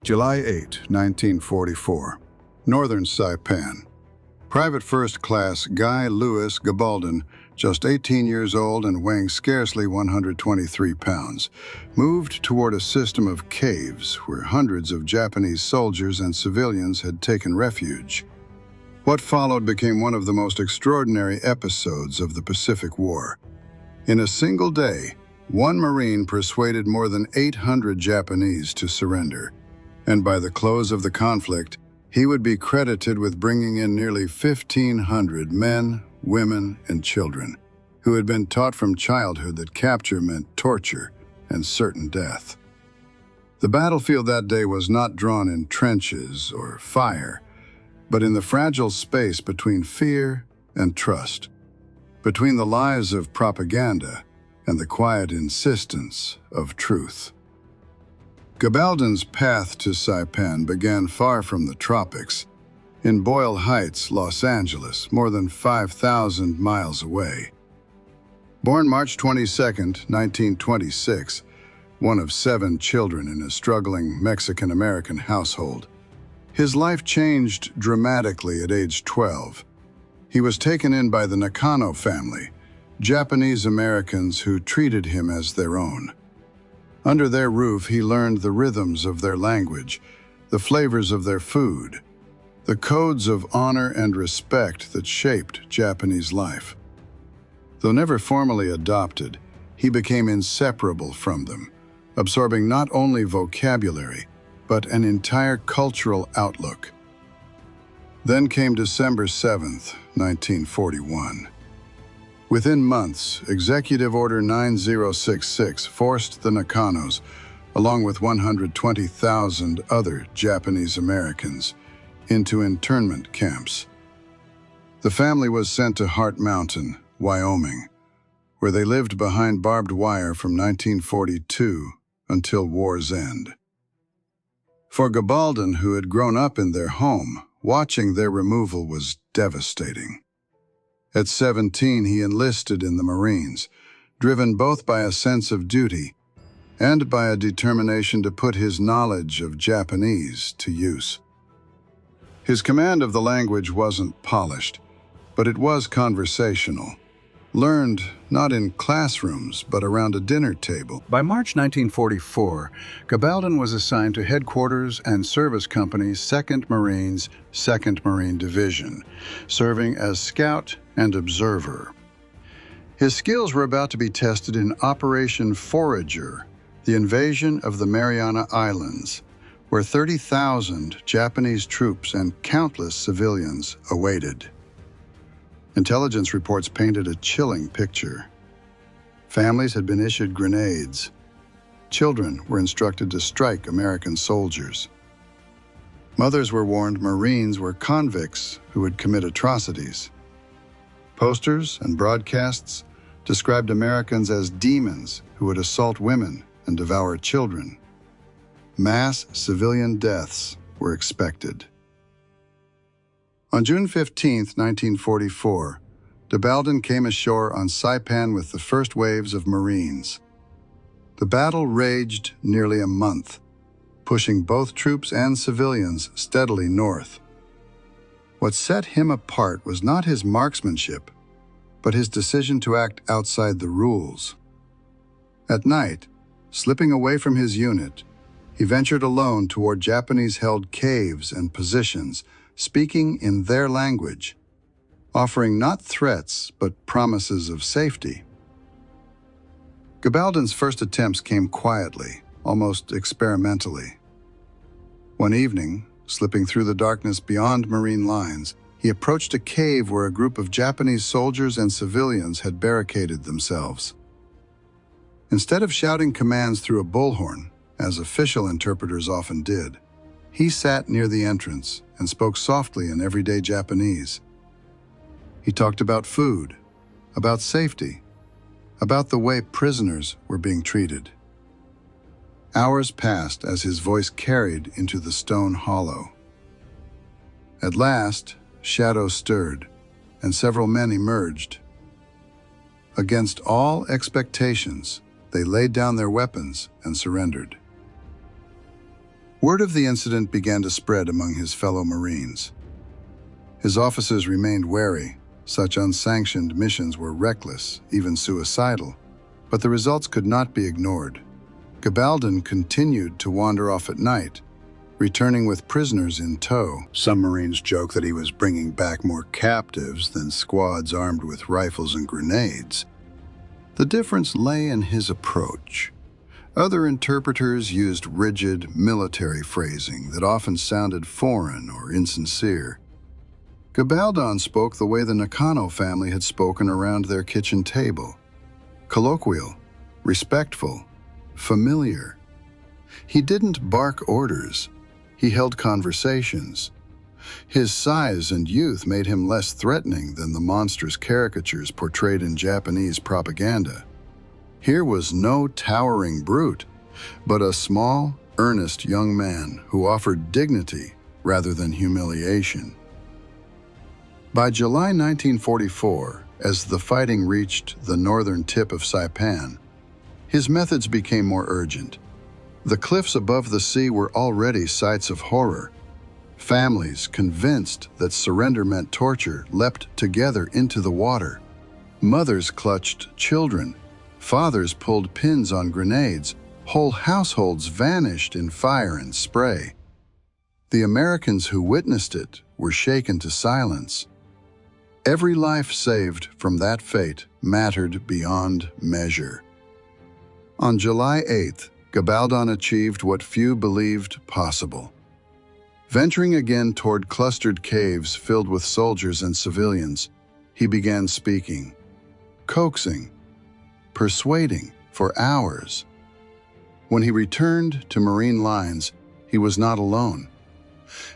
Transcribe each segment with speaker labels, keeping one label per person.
Speaker 1: July 8, 1944. Northern Saipan. Private First Class Guy Louis Gabaldon, just 18 years old and weighing scarcely 123 pounds, moved toward a system of caves where hundreds of Japanese soldiers and civilians had taken refuge. What followed became one of the most extraordinary episodes of the Pacific War. In a single day, one Marine persuaded more than 800 Japanese to surrender, and by the close of the conflict, he would be credited with bringing in nearly 1,500 men, women, and children who had been taught from childhood that capture meant torture and certain death. The battlefield that day was not drawn in trenches or fire, but in the fragile space between fear and trust, between the lies of propaganda and the quiet insistence of truth. Gabaldon's path to Saipan began far from the tropics, in Boyle Heights, Los Angeles, more than 5,000 miles away. Born March 22, 1926, one of 7 children in a struggling Mexican-American household, his life changed dramatically at age 12. He was taken in by the Nakano family, Japanese Americans who treated him as their own. Under their roof, he learned the rhythms of their language, the flavors of their food, the codes of honor and respect that shaped Japanese life. Though never formally adopted, he became inseparable from them, absorbing not only vocabulary, but an entire cultural outlook. Then came December 7, 1941. Within months, Executive Order 9066 forced the Nakanos, along with 120,000 other Japanese Americans, into internment camps. The family was sent to Heart Mountain, Wyoming, where they lived behind barbed wire from 1942 until war's end. For Gabaldon, who had grown up in their home, watching their removal was devastating. At 17, he enlisted in the Marines, driven both by a sense of duty and by a determination to put his knowledge of Japanese to use. His command of the language wasn't polished, but it was conversational, learned not in classrooms, but around a dinner table. By March 1944, Gabaldon was assigned to Headquarters and Service Company's 2nd Marines, 2nd Marine Division, serving as scout and observer. His skills were about to be tested in Operation Forager, the invasion of the Mariana Islands, where 30,000 Japanese troops and countless civilians awaited. Intelligence reports painted a chilling picture. Families had been issued grenades. Children were instructed to strike American soldiers. Mothers were warned Marines were convicts who would commit atrocities. Posters and broadcasts described Americans as demons who would assault women and devour children. Mass civilian deaths were expected. On June 15, 1944, Gabaldon came ashore on Saipan with the first waves of Marines. The battle raged nearly a month, pushing both troops and civilians steadily north. What set him apart was not his marksmanship, but his decision to act outside the rules. At night, slipping away from his unit, he ventured alone toward Japanese-held caves and positions, speaking in their language, offering not threats but promises of safety. Gabaldon's first attempts came quietly, almost experimentally. One evening, slipping through the darkness beyond Marine lines, he approached a cave where a group of Japanese soldiers and civilians had barricaded themselves. Instead of shouting commands through a bullhorn, as official interpreters often did, he sat near the entrance and spoke softly in everyday Japanese. He talked about food, about safety, about the way prisoners were being treated. Hours passed as his voice carried into the stone hollow. At last, shadows stirred, and several men emerged. Against all expectations, they laid down their weapons and surrendered. Word of the incident began to spread among his fellow Marines. His officers remained wary. Such unsanctioned missions were reckless, even suicidal, but the results could not be ignored. Gabaldon continued to wander off at night, returning with prisoners in tow. Some Marines joke that he was bringing back more captives than squads armed with rifles and grenades. The difference lay in his approach. Other interpreters used rigid military phrasing that often sounded foreign or insincere. Gabaldon spoke the way the Nakano family had spoken around their kitchen table: colloquial, respectful, familiar. He didn't bark orders. He held conversations. His size and youth made him less threatening than the monstrous caricatures portrayed in Japanese propaganda. Here was no towering brute, but a small, earnest young man who offered dignity rather than humiliation. By July 1944, as the fighting reached the northern tip of Saipan, his methods became more urgent. The cliffs above the sea were already sites of horror. Families, convinced that surrender meant torture, leapt together into the water. Mothers clutched children. Fathers pulled pins on grenades. Whole households vanished in fire and spray. The Americans who witnessed it were shaken to silence. Every life saved from that fate mattered beyond measure. On July 8th, Gabaldon achieved what few believed possible. Venturing again toward clustered caves filled with soldiers and civilians, he began speaking, coaxing, persuading for hours. When he returned to Marine lines, he was not alone.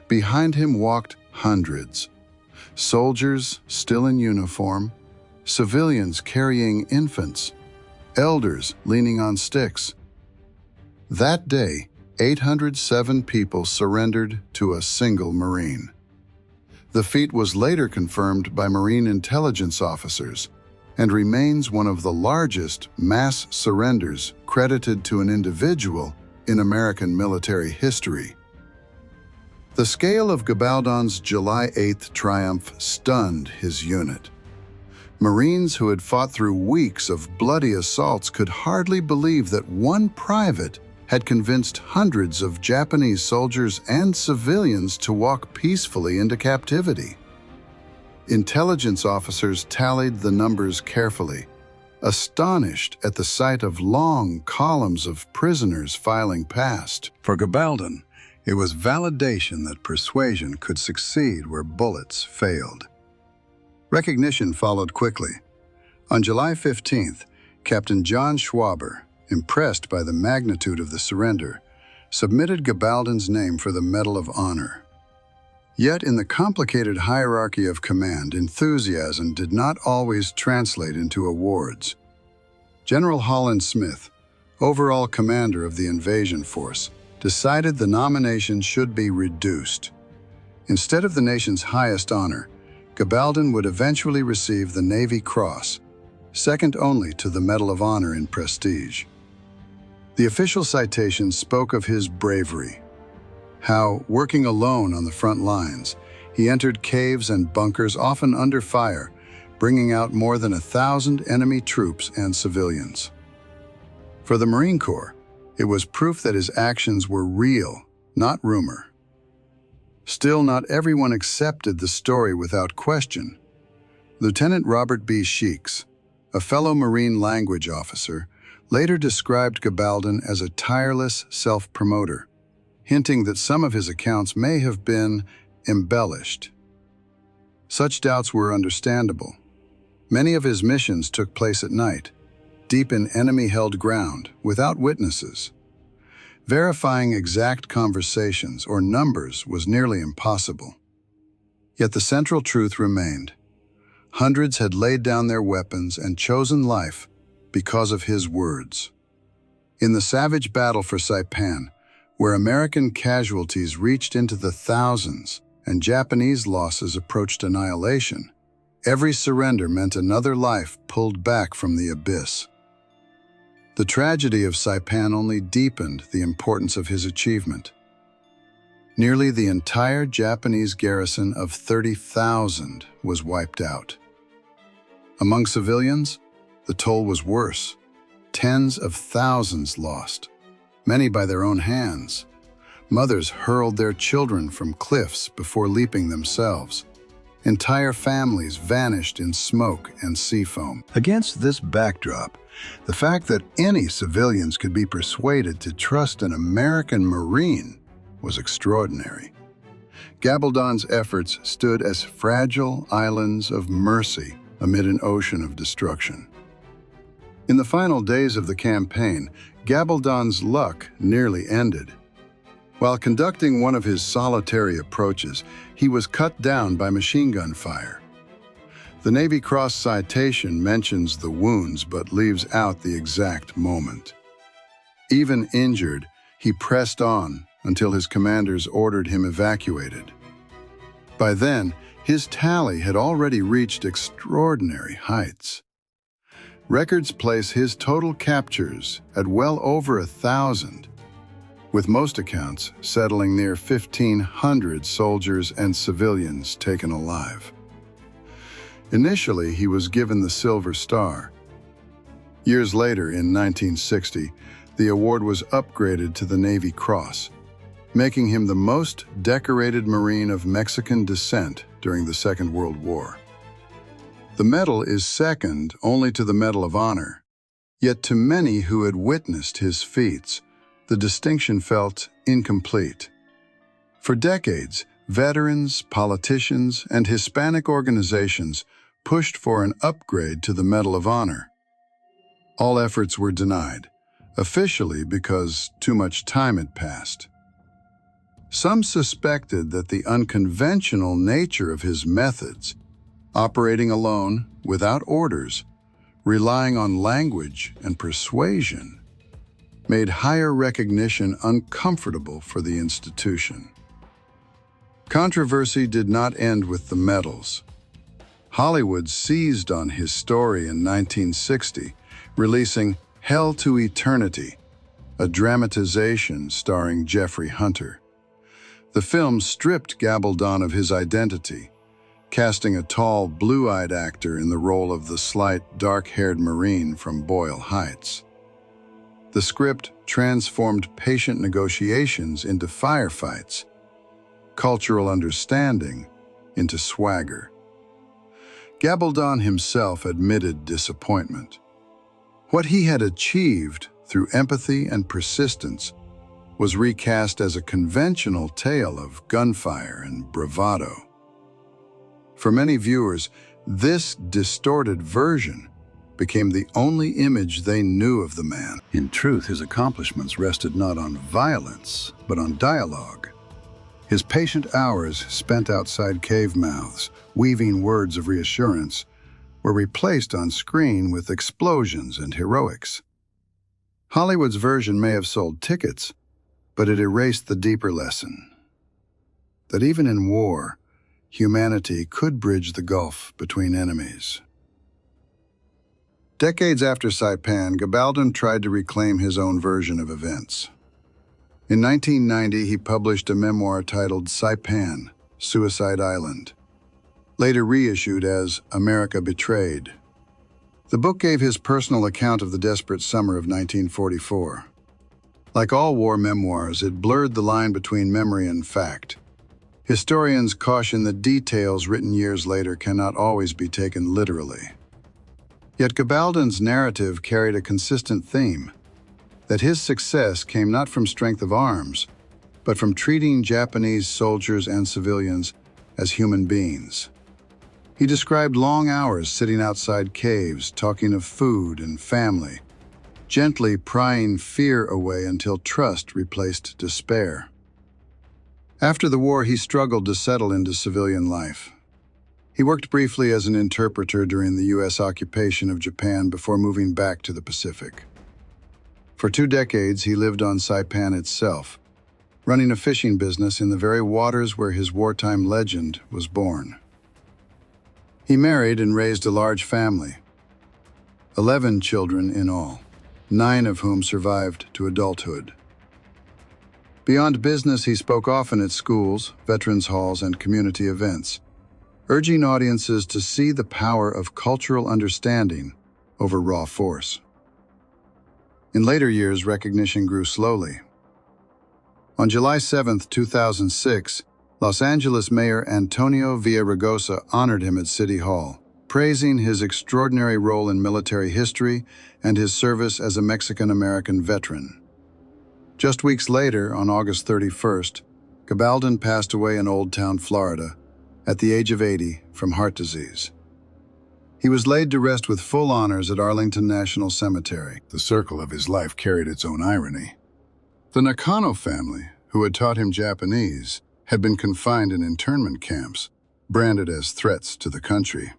Speaker 1: Behind him walked hundreds. Soldiers still in uniform, civilians carrying infants, elders leaning on sticks. That day, 807 people surrendered to a single Marine. The feat was later confirmed by Marine intelligence officers and remains one of the largest mass surrenders credited to an individual in American military history. The scale of Gabaldon's July 8th triumph stunned his unit. Marines who had fought through weeks of bloody assaults could hardly believe that one private had convinced hundreds of Japanese soldiers and civilians to walk peacefully into captivity. Intelligence officers tallied the numbers carefully, astonished at the sight of long columns of prisoners filing past. For Gabaldon, it was validation that persuasion could succeed where bullets failed. Recognition followed quickly. On July 15th, Captain John Schwaber, impressed by the magnitude of the surrender, submitted Gabaldon's name for the Medal of Honor. Yet in the complicated hierarchy of command, enthusiasm did not always translate into awards. General Holland Smith, overall commander of the invasion force, decided the nomination should be reduced. Instead of the nation's highest honor, Gabaldon would eventually receive the Navy Cross, second only to the Medal of Honor in prestige. The official citation spoke of his bravery, how, working alone on the front lines, he entered caves and bunkers often under fire, bringing out more than 1,000 enemy troops and civilians. For the Marine Corps, it was proof that his actions were real, not rumor. Still, not everyone accepted the story without question. Lieutenant Robert B. Sheeks, a fellow Marine language officer, later described Gabaldon as a tireless self-promoter, hinting that some of his accounts may have been embellished. Such doubts were understandable. Many of his missions took place at night, deep in enemy-held ground, without witnesses. Verifying exact conversations or numbers was nearly impossible. Yet the central truth remained. Hundreds had laid down their weapons and chosen life because of his words. In the savage battle for Saipan, where American casualties reached into the thousands and Japanese losses approached annihilation, every surrender meant another life pulled back from the abyss. The tragedy of Saipan only deepened the importance of his achievement. Nearly the entire Japanese garrison of 30,000 was wiped out. Among civilians, the toll was worse. Tens of thousands lost, many by their own hands. Mothers hurled their children from cliffs before leaping themselves. Entire families vanished in smoke and sea foam. Against this backdrop, the fact that any civilians could be persuaded to trust an American Marine was extraordinary. Gabaldon's efforts stood as fragile islands of mercy amid an ocean of destruction. In the final days of the campaign, Gabaldon's luck nearly ended. While conducting one of his solitary approaches, he was cut down by machine gun fire. The Navy Cross citation mentions the wounds but leaves out the exact moment. Even injured, he pressed on until his commanders ordered him evacuated. By then, his tally had already reached extraordinary heights. Records place his total captures at well over 1,000, with most accounts settling near 1,500 soldiers and civilians taken alive. Initially, he was given the Silver Star. Years later, in 1960, the award was upgraded to the Navy Cross, making him the most decorated Marine of Mexican descent during the Second World War. The medal is second only to the Medal of Honor, yet to many who had witnessed his feats, the distinction felt incomplete. For decades, veterans, politicians, and Hispanic organizations pushed for an upgrade to the Medal of Honor. All efforts were denied, officially because too much time had passed. Some suspected that the unconventional nature of his methods, operating alone, without orders, relying on language and persuasion, made higher recognition uncomfortable for the institution. Controversy did not end with the medals. Hollywood seized on his story in 1960, releasing Hell to Eternity, a dramatization starring Jeffrey Hunter. The film stripped Gabaldon of his identity, casting a tall, blue-eyed actor in the role of the slight, dark-haired Marine from Boyle Heights. The script transformed patient negotiations into firefights, cultural understanding into swagger. Gabaldon himself admitted disappointment. What he had achieved through empathy and persistence was recast as a conventional tale of gunfire and bravado. For many viewers, this distorted version became the only image they knew of the man. In truth, his accomplishments rested not on violence, but on dialogue. His patient hours spent outside cave mouths, weaving words of reassurance, were replaced on screen with explosions and heroics. Hollywood's version may have sold tickets, but it erased the deeper lesson, that even in war, humanity could bridge the gulf between enemies. Decades after Saipan, Gabaldon tried to reclaim his own version of events. In 1990, he published a memoir titled Saipan, Suicide Island, later reissued as America Betrayed. The book gave his personal account of the desperate summer of 1944. Like all war memoirs, it blurred the line between memory and fact. Historians caution that details written years later cannot always be taken literally. Yet Gabaldon's narrative carried a consistent theme, that his success came not from strength of arms, but from treating Japanese soldiers and civilians as human beings. He described long hours sitting outside caves, talking of food and family, gently prying fear away until trust replaced despair. After the war, he struggled to settle into civilian life. He worked briefly as an interpreter during the U.S. occupation of Japan before moving back to the Pacific. For 2 decades, he lived on Saipan itself, running a fishing business in the very waters where his wartime legend was born. He married and raised a large family, 11 children in all, 9 of whom survived to adulthood. Beyond business, he spoke often at schools, veterans halls, and community events, urging audiences to see the power of cultural understanding over raw force. In later years, recognition grew slowly. On July 7, 2006, Los Angeles Mayor Antonio Villaraigosa honored him at City Hall, praising his extraordinary role in military history and his service as a Mexican-American veteran. Just weeks later, on August 31st, Gabaldon passed away in Old Town, Florida, at the age of 80 from heart disease. He was laid to rest with full honors at Arlington National Cemetery. The circle of his life carried its own irony. The Nakano family, who had taught him Japanese, had been confined in internment camps, branded as threats to the country.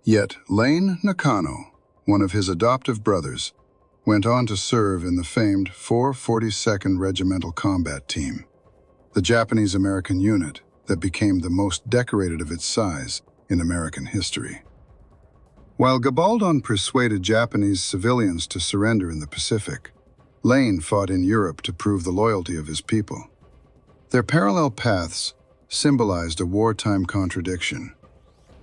Speaker 1: Yet Lane Nakano, one of his adoptive brothers, went on to serve in the famed 442nd Regimental Combat Team, the Japanese-American unit that became the most decorated of its size in American history. While Gabaldon persuaded Japanese civilians to surrender in the Pacific, Lane fought in Europe to prove the loyalty of his people. Their parallel paths symbolized a wartime contradiction: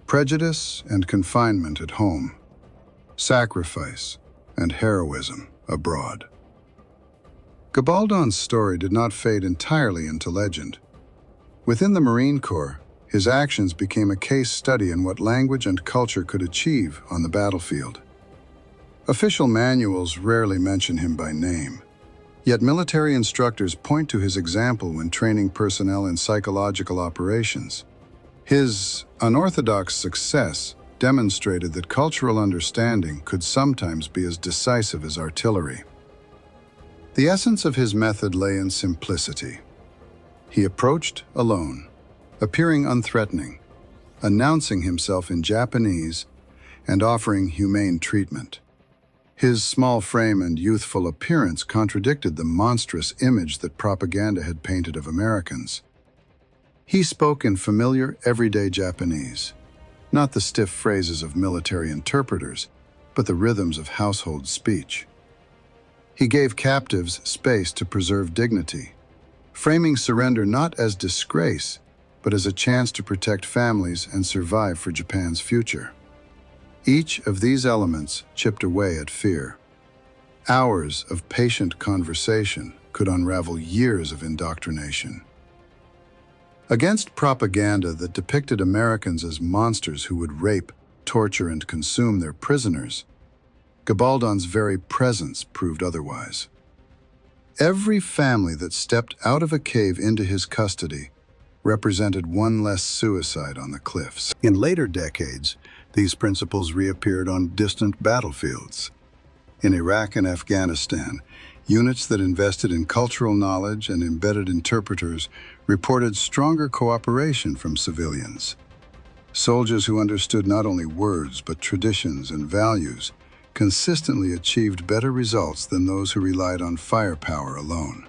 Speaker 1: prejudice and confinement at home, sacrifice and heroism abroad. Gabaldon's story did not fade entirely into legend. Within the Marine Corps, his actions became a case study in what language and culture could achieve on the battlefield. Official manuals rarely mention him by name, yet military instructors point to his example when training personnel in psychological operations. His unorthodox success demonstrated that cultural understanding could sometimes be as decisive as artillery. The essence of his method lay in simplicity. He approached alone, appearing unthreatening, announcing himself in Japanese, and offering humane treatment. His small frame and youthful appearance contradicted the monstrous image that propaganda had painted of Americans. He spoke in familiar, everyday Japanese, not the stiff phrases of military interpreters, but the rhythms of household speech. He gave captives space to preserve dignity, framing surrender not as disgrace, but as a chance to protect families and survive for Japan's future. Each of these elements chipped away at fear. Hours of patient conversation could unravel years of indoctrination. Against propaganda that depicted Americans as monsters who would rape, torture, and consume their prisoners, Gabaldon's very presence proved otherwise. Every family that stepped out of a cave into his custody represented one less suicide on the cliffs. In later decades, these principles reappeared on distant battlefields. In Iraq and Afghanistan, units that invested in cultural knowledge and embedded interpreters reported stronger cooperation from civilians. Soldiers who understood not only words but traditions and values consistently achieved better results than those who relied on firepower alone.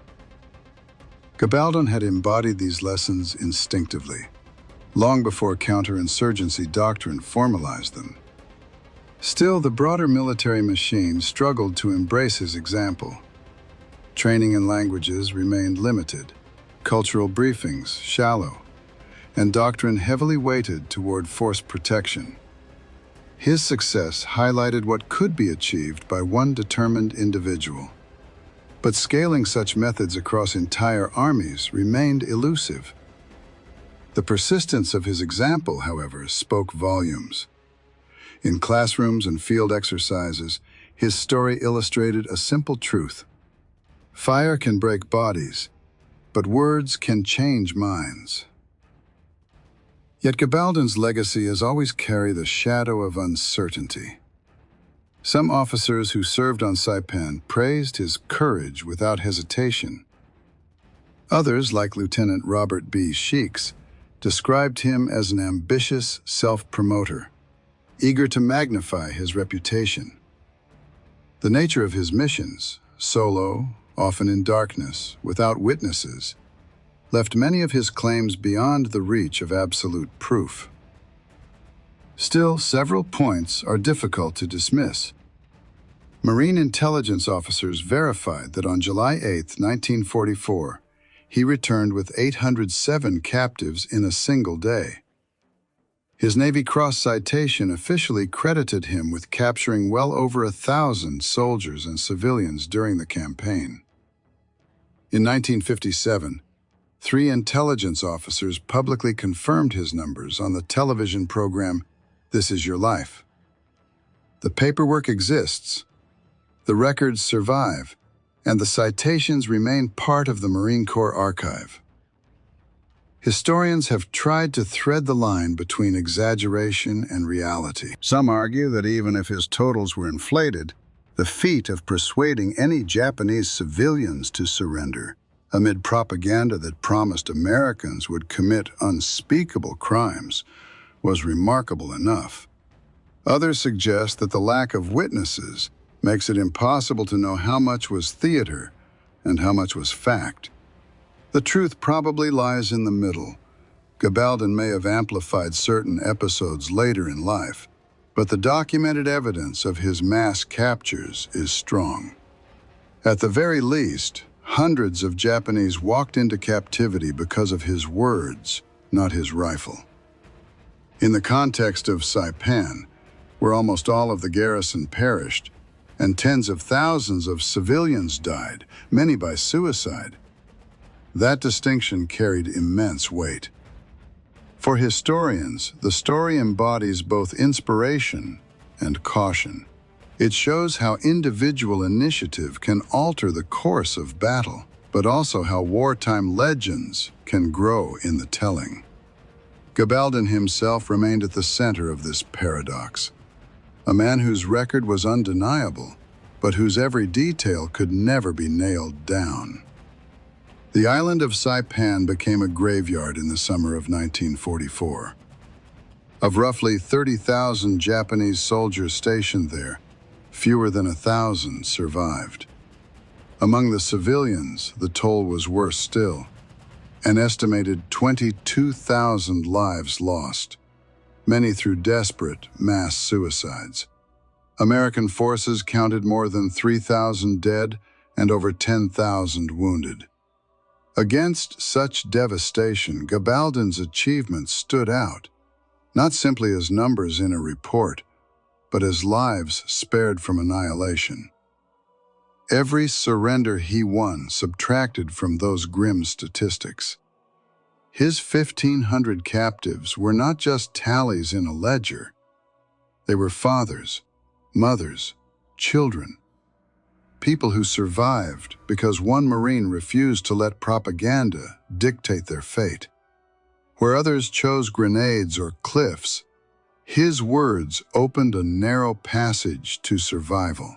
Speaker 1: Gabaldon had embodied these lessons instinctively, long before counterinsurgency doctrine formalized them. Still, the broader military machine struggled to embrace his example. Training in languages remained limited, cultural briefings shallow, and doctrine heavily weighted toward force protection. His success highlighted what could be achieved by one determined individual. But scaling such methods across entire armies remained elusive. The persistence of his example, however, spoke volumes. In classrooms and field exercises, his story illustrated a simple truth. Fire can break bodies, but words can change minds. Yet Gabaldon's legacy has always carried the shadow of uncertainty. Some officers who served on Saipan praised his courage without hesitation. Others, like Lieutenant Robert B. Sheeks, described him as an ambitious self-promoter, eager to magnify his reputation. The nature of his missions, solo, often in darkness, without witnesses, left many of his claims beyond the reach of absolute proof. Still, several points are difficult to dismiss. Marine intelligence officers verified that on July 8, 1944, he returned with 807 captives in a single day. His Navy Cross citation officially credited him with capturing well over 1,000 soldiers and civilians during the campaign. In 1957, 3 intelligence officers publicly confirmed his numbers on the television program This Is Your Life. The paperwork exists, the records survive, and the citations remain part of the Marine Corps archive. Historians have tried to thread the line between exaggeration and reality. Some argue that even if his totals were inflated, the feat of persuading any Japanese civilians to surrender, amid propaganda that promised Americans would commit unspeakable crimes, was remarkable enough. Others suggest that the lack of witnesses makes it impossible to know how much was theater and how much was fact. The truth probably lies in the middle. Gabaldon may have amplified certain episodes later in life, but the documented evidence of his mass captures is strong. At the very least, hundreds of Japanese walked into captivity because of his words, not his rifle. In the context of Saipan, where almost all of the garrison perished, and tens of thousands of civilians died, many by suicide, that distinction carried immense weight. For historians, the story embodies both inspiration and caution. It shows how individual initiative can alter the course of battle, but also how wartime legends can grow in the telling. Gabaldon himself remained at the center of this paradox. A man whose record was undeniable, but whose every detail could never be nailed down. The island of Saipan became a graveyard in the summer of 1944. Of roughly 30,000 Japanese soldiers stationed there, fewer than 1,000 survived. Among the civilians, the toll was worse still. An estimated 22,000 lives lost, many through desperate mass suicides. American forces counted more than 3,000 dead and over 10,000 wounded. Against such devastation, Gabaldon's achievements stood out, not simply as numbers in a report, but as lives spared from annihilation. Every surrender he won subtracted from those grim statistics. His 1,500 captives were not just tallies in a ledger. They were fathers, mothers, children, people who survived because one Marine refused to let propaganda dictate their fate. Where others chose grenades or cliffs, his words opened a narrow passage to survival.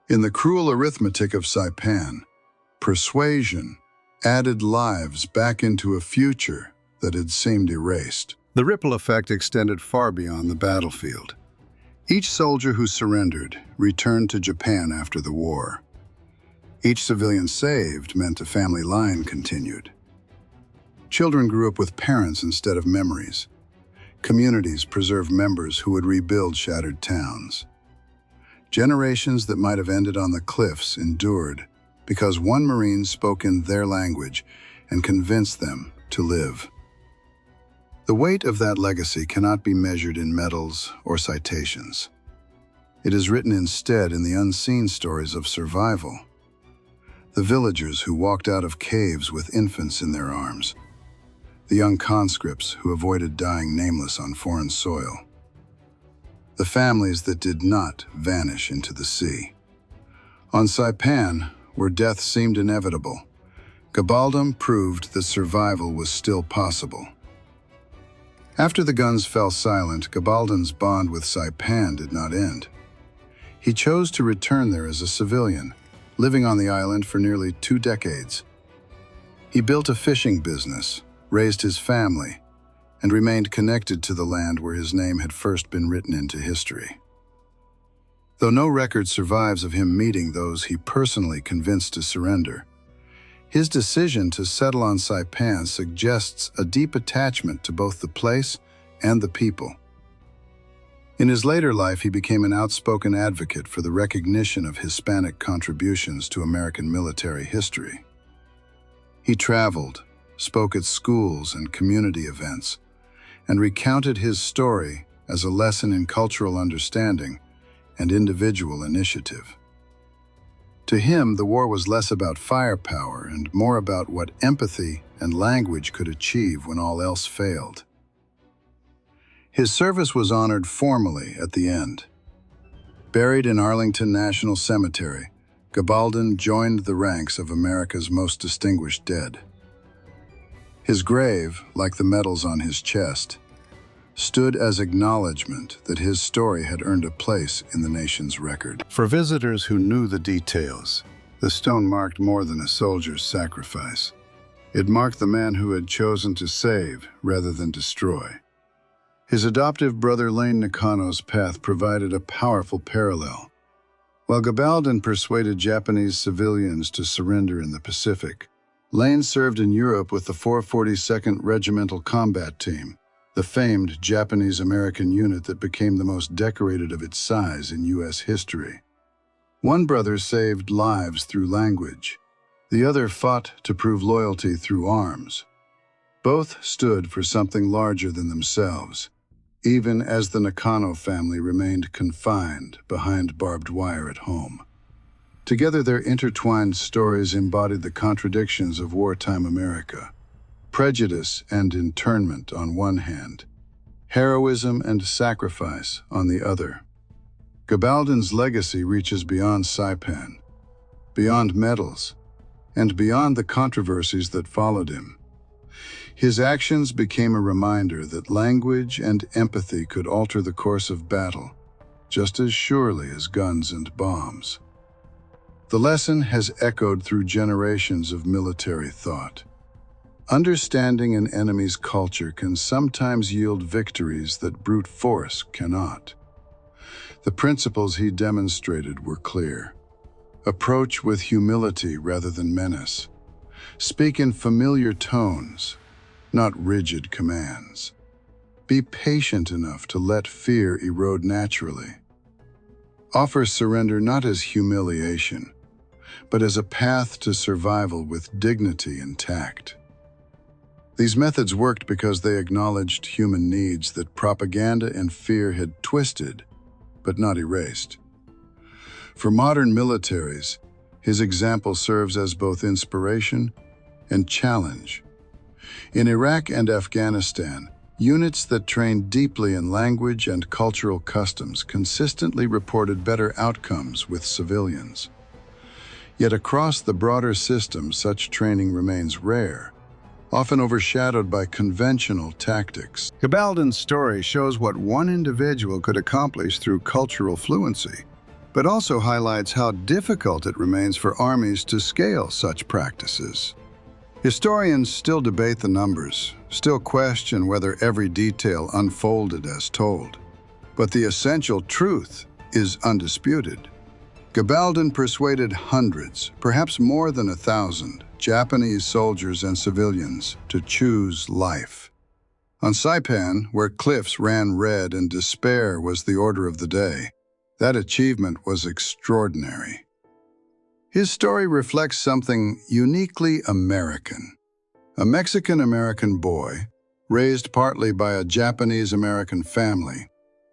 Speaker 1: In the cruel arithmetic of Saipan, persuasion added lives back into a future that had seemed erased. The ripple effect extended far beyond the battlefield. Each soldier who surrendered returned to Japan after the war. Each civilian saved meant a family line continued. Children grew up with parents instead of memories. Communities preserved members who would rebuild shattered towns. Generations that might have ended on the cliffs endured because one Marine spoke in their language and convinced them to live. The weight of that legacy cannot be measured in medals or citations. It is written instead in the unseen stories of survival. The villagers who walked out of caves with infants in their arms. The young conscripts who avoided dying nameless on foreign soil. The families that did not vanish into the sea. On Saipan, where death seemed inevitable, Gabaldon proved that survival was still possible. After the guns fell silent, Gabaldon's bond with Saipan did not end. He chose to return there as a civilian, living on the island for nearly 2 decades. He built a fishing business, raised his family, and remained connected to the land where his name had first been written into history. Though no record survives of him meeting those he personally convinced to surrender, his decision to settle on Saipan suggests a deep attachment to both the place and the people. In his later life, he became an outspoken advocate for the recognition of Hispanic contributions to American military history. He traveled, spoke at schools and community events, and recounted his story as a lesson in cultural understanding and individual initiative. To him, the war was less about firepower and more about what empathy and language could achieve when all else failed. His service was honored formally at the end. Buried in Arlington National Cemetery, Gabaldon joined the ranks of America's most distinguished dead. His grave, like the medals on his chest, stood as acknowledgement that his story had earned a place in the nation's record. For visitors who knew the details, the stone marked more than a soldier's sacrifice. It marked the man who had chosen to save rather than destroy. His adoptive brother Lane Nakano's path provided a powerful parallel. While Gabaldon persuaded Japanese civilians to surrender in the Pacific, Lane served in Europe with the 442nd Regimental Combat Team, the famed Japanese-American unit that became the most decorated of its size in U.S. history. One brother saved lives through language. The other fought to prove loyalty through arms. Both stood for something larger than themselves, even as the Nakano family remained confined behind barbed wire at home. Together, their intertwined stories embodied the contradictions of wartime America: prejudice and internment on one hand, heroism and sacrifice on the other. Gabaldon's legacy reaches beyond Saipan, beyond medals, and beyond the controversies that followed him. His actions became a reminder that language and empathy could alter the course of battle, just as surely as guns and bombs. The lesson has echoed through generations of military thought. Understanding an enemy's culture can sometimes yield victories that brute force cannot. The principles he demonstrated were clear. Approach with humility rather than menace. Speak in familiar tones, not rigid commands. Be patient enough to let fear erode naturally. Offer surrender not as humiliation, but as a path to survival with dignity and tact. These methods worked because they acknowledged human needs that propaganda and fear had twisted, but not erased. For modern militaries, his example serves as both inspiration and challenge. In Iraq and Afghanistan, units that trained deeply in language and cultural customs consistently reported better outcomes with civilians. Yet across the broader system, such training remains rare, often overshadowed by conventional tactics. Gabaldon's story shows what one individual could accomplish through cultural fluency, but also highlights how difficult it remains for armies to scale such practices. Historians still debate the numbers, still question whether every detail unfolded as told. But the essential truth is undisputed. Gabaldon persuaded hundreds, perhaps more than 1,000, Japanese soldiers and civilians to choose life. On Saipan, where cliffs ran red and despair was the order of the day, that achievement was extraordinary. His story reflects something uniquely American. A Mexican-American boy, raised partly by a Japanese-American family,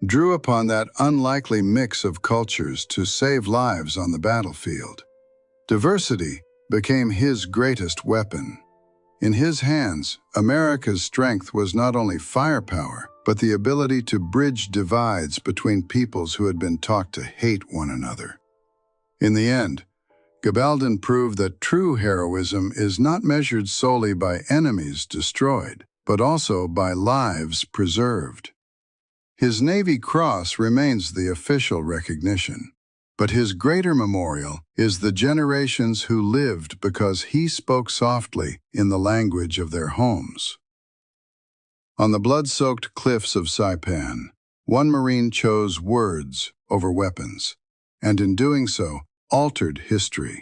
Speaker 1: drew upon that unlikely mix of cultures to save lives on the battlefield. Diversity became his greatest weapon. In his hands, America's strength was not only firepower, but the ability to bridge divides between peoples who had been taught to hate one another. In the end, Gabaldon proved that true heroism is not measured solely by enemies destroyed, but also by lives preserved. His Navy Cross remains the official recognition, but his greater memorial is the generations who lived because he spoke softly in the language of their homes. On the blood-soaked cliffs of Saipan, one Marine chose words over weapons, and in doing so, altered history.